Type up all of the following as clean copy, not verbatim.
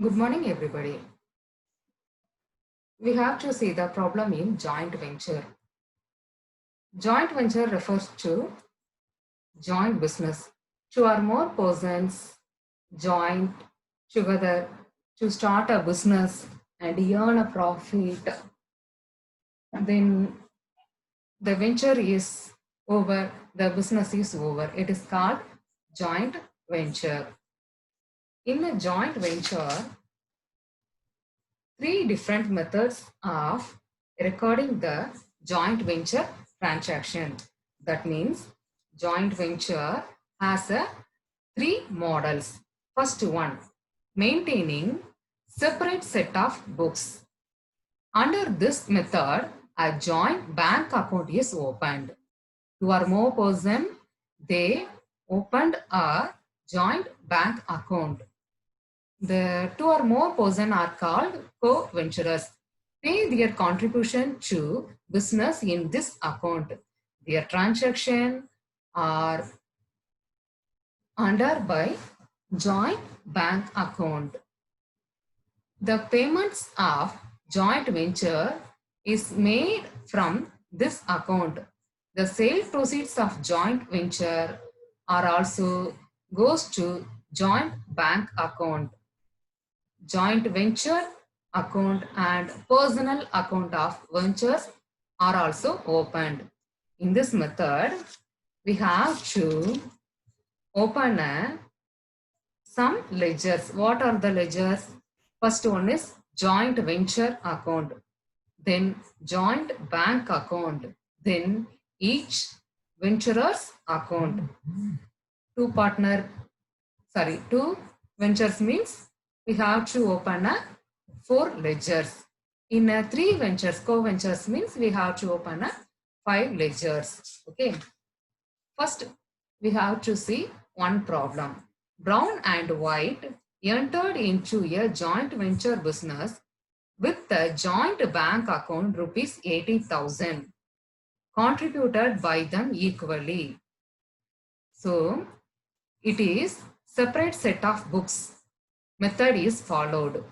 Good morning, everybody. We have to see the problem in joint venture. Joint venture refers to joint business. Two or more persons join together to start a business and earn a profit. Then the venture is over, the business is over. It is called joint venture. In a joint venture, three different methods of recording the joint venture transaction. That means joint venture has three models. First one, maintaining separate set of books. Under this method, a joint bank account is opened. Two or more person, they opened a joint bank account. The two or more persons are called co-venturers. Pay their contribution to business in this account. Their transaction are under by joint bank account. The payments of joint venture is made from this account. The sale proceeds of joint venture are also goes to joint bank account. Joint venture account and personal account of ventures are also opened. In this method, we have to open some ledgers. What are the ledgers? First one is joint venture account, then joint bank account, then each venturer's account. Two ventures means we have to open four ledgers. In three ventures, co-ventures means we have to open five ledgers. Okay. First, we have to see one problem. Brown and White entered into a joint venture business with the joint bank account rupees 80,000 contributed by them equally. So, it is separate set of books. Method is followed.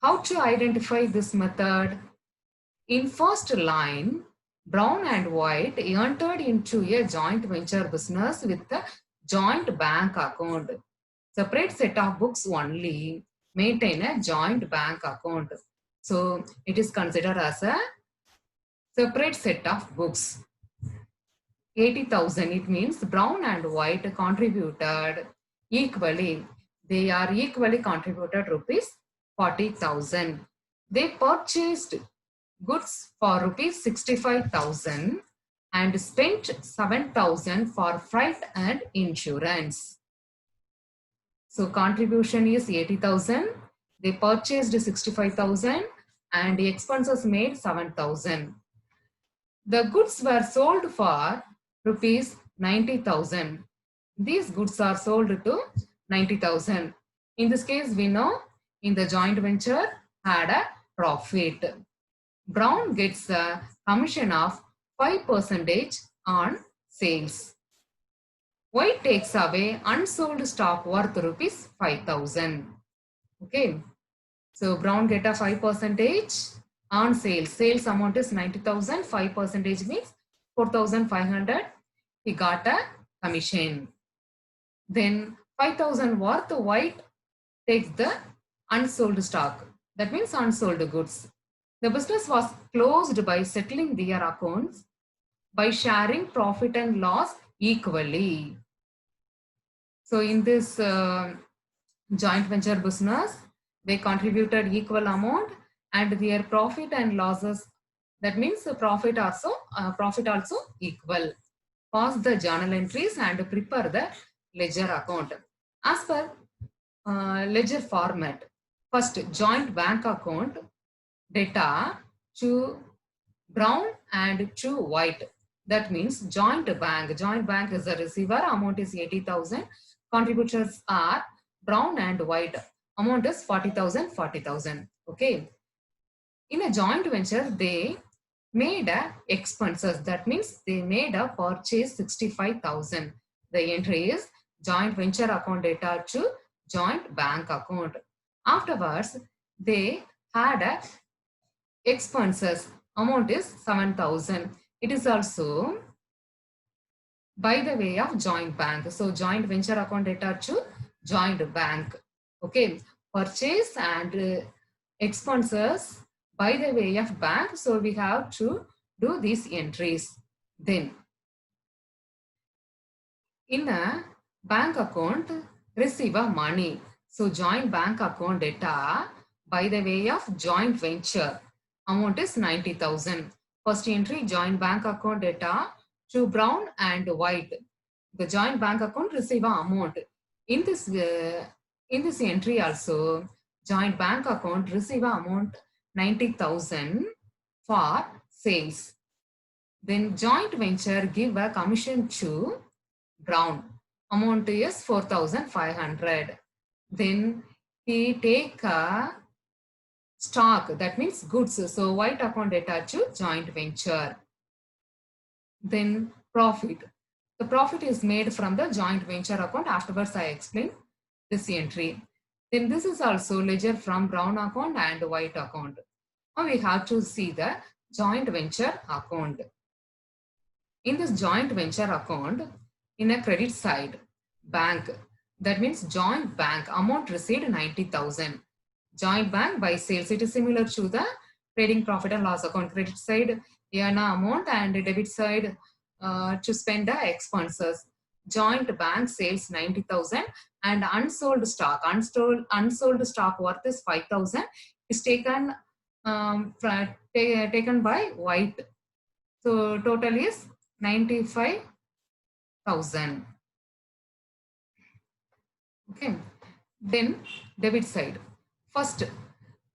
How to identify this method? In first line, Brown and White entered into a joint venture business with a joint bank account. Separate set of books only maintain a joint bank account. So it is considered as a separate set of books. 80,000, it means Brown and White contributed equally. They are equally contributed rupees 40,000. They purchased goods for rupees 65,000 and spent 7,000 for freight and insurance. So contribution is 80,000. They purchased 65,000 and the expenses made 7,000. The goods were sold for rupees 90,000. These goods are sold to 90,000. In this case, we know in the joint venture had a profit. Brown gets a commission of 5% on sales. White takes away unsold stock worth rupees 5,000. Okay. So Brown get a 5% on sales. Sales amount is 90,000. 5% means 4,500. He got a commission. Then 5,000 worth White takes the unsold stock. That means unsold goods. The business was closed by settling their accounts by sharing profit and loss equally. So in this joint venture business, they contributed equal amount and their profit and losses, that means the profit also equal. Pass the journal entries and prepare the ledger account. As per ledger format, first joint bank account data to Brown and to White. That means joint bank. Joint bank is the receiver. Amount is 80,000. Contributors are Brown and White. Amount is 40,000, 40,000. Okay. In a joint venture, they made a expenses. That means they made a purchase 65,000. The entry is joint venture account data to joint bank account. Afterwards, they had a expenses. Amount is 7,000. It is also by the way of joint bank. So joint venture account data to joint bank. Okay, purchase and expenses by the way of bank. So we have to do these entries. Then in a bank account, receive a money. So joint bank account data by the way of joint venture. Amount is 90,000. First entry, joint bank account data to Brown and White. The joint bank account receive a amount. In this entry also, joint bank account receive a amount 90,000 for sales. Then joint venture give a commission to Brown. Amount is 4,500. Then he take a stock, that means goods. So White account data to joint venture. Then profit. The profit is made from the joint venture account. Afterwards, I explain this entry. Then this is also ledger from Brown account and White account. Now we have to see the joint venture account. In this joint venture account, in a credit side, bank, that means joint bank, amount received 90,000. Joint bank by sales, it is similar to the trading profit and loss account. Credit side, earn amount, and debit side to spend the expenses. Joint bank sales 90,000 and unsold stock. Unsold stock worth is 5,000 is taken taken by White. So total is 95,000. Okay. Then debit side. First,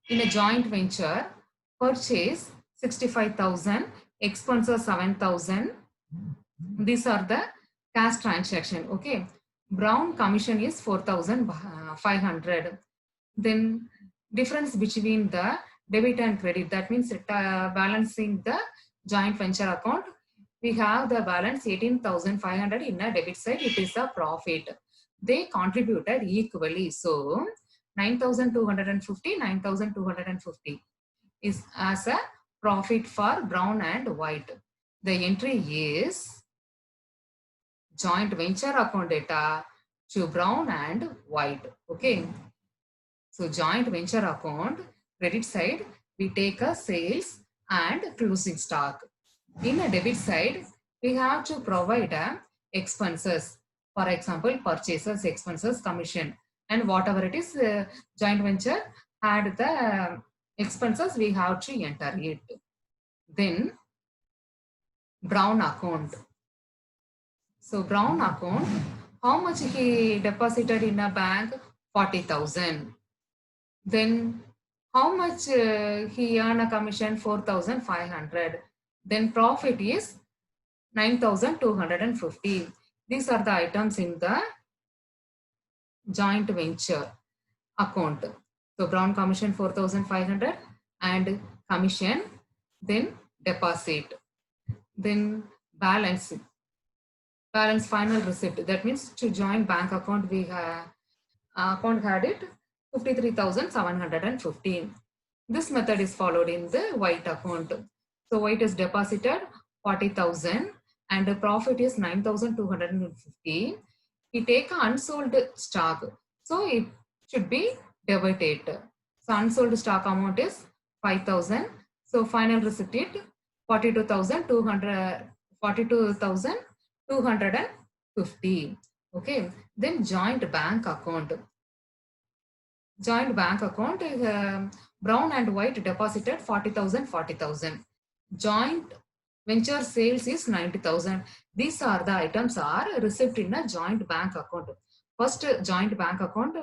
in a joint venture, purchase 65,000, expenses 7,000. These are the cash transaction. Okay. Brown commission is 4,500. Then difference between the debit and credit, that means balancing the joint venture account, we have the balance 18,500 in a debit side. It is a profit. They contributed equally. So 9,250, 9,250 is as a profit for Brown and White. The entry is joint venture account data to Brown and White. Okay. So joint venture account, credit side, we take a sales and closing stock. In a debit side, we have to provide expenses. For example, purchases, expenses, commission, and whatever it is, joint venture had the expenses, we have to enter it. Then Brown account. So Brown account, how much he deposited in a bank? 40,000. Then how much he earned a commission? 4,500. Then profit is 9,250. These are the items in the joint venture account. So Brown commission 4,500 and commission, then deposit, then balance final receipt. That means to joint bank account, we have account had it 53,715. This method is followed in the White account. So White is deposited 40,000 and the profit is 9,250. He take unsold stock. So it should be debited. So unsold stock amount is 5,000. So final receipt 42,250. Okay. Then joint bank account. Joint bank account, Brown and White deposited 40,000, 40,000. Joint venture sales is 90,000. These are the items are received in a joint bank account. First joint bank account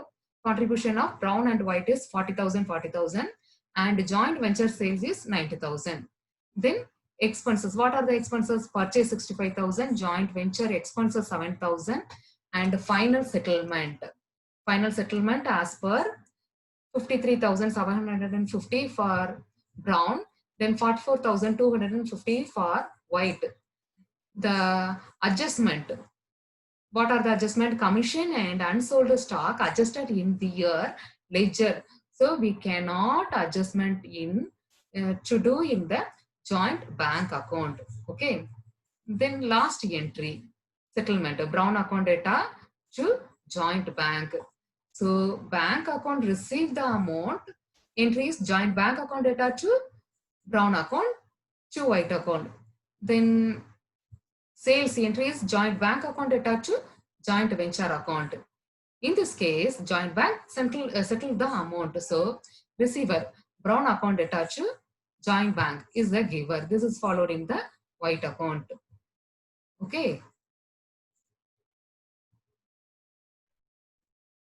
contribution of Brown and White is 40,000, 40,000 and joint venture sales is 90,000. Then expenses. What are the expenses? Purchase 65,000, joint venture expenses 7,000 and final settlement. Final settlement as per 53,750 for Brown, then 44,250 for White. The adjustment. What are the adjustment? Commission and unsold stock adjusted in the year ledger. So we cannot adjustment in to do in the joint bank account. Okay. Then last entry, settlement, Brown account data to joint bank. So bank account receive the amount, entries joint bank account data to Brown account to white account. Then sales entries joint bank account data to joint venture account. In this case, joint bank settle the amount. So receiver, Brown account data to joint bank is the giver. This is followed in the white account. Okay.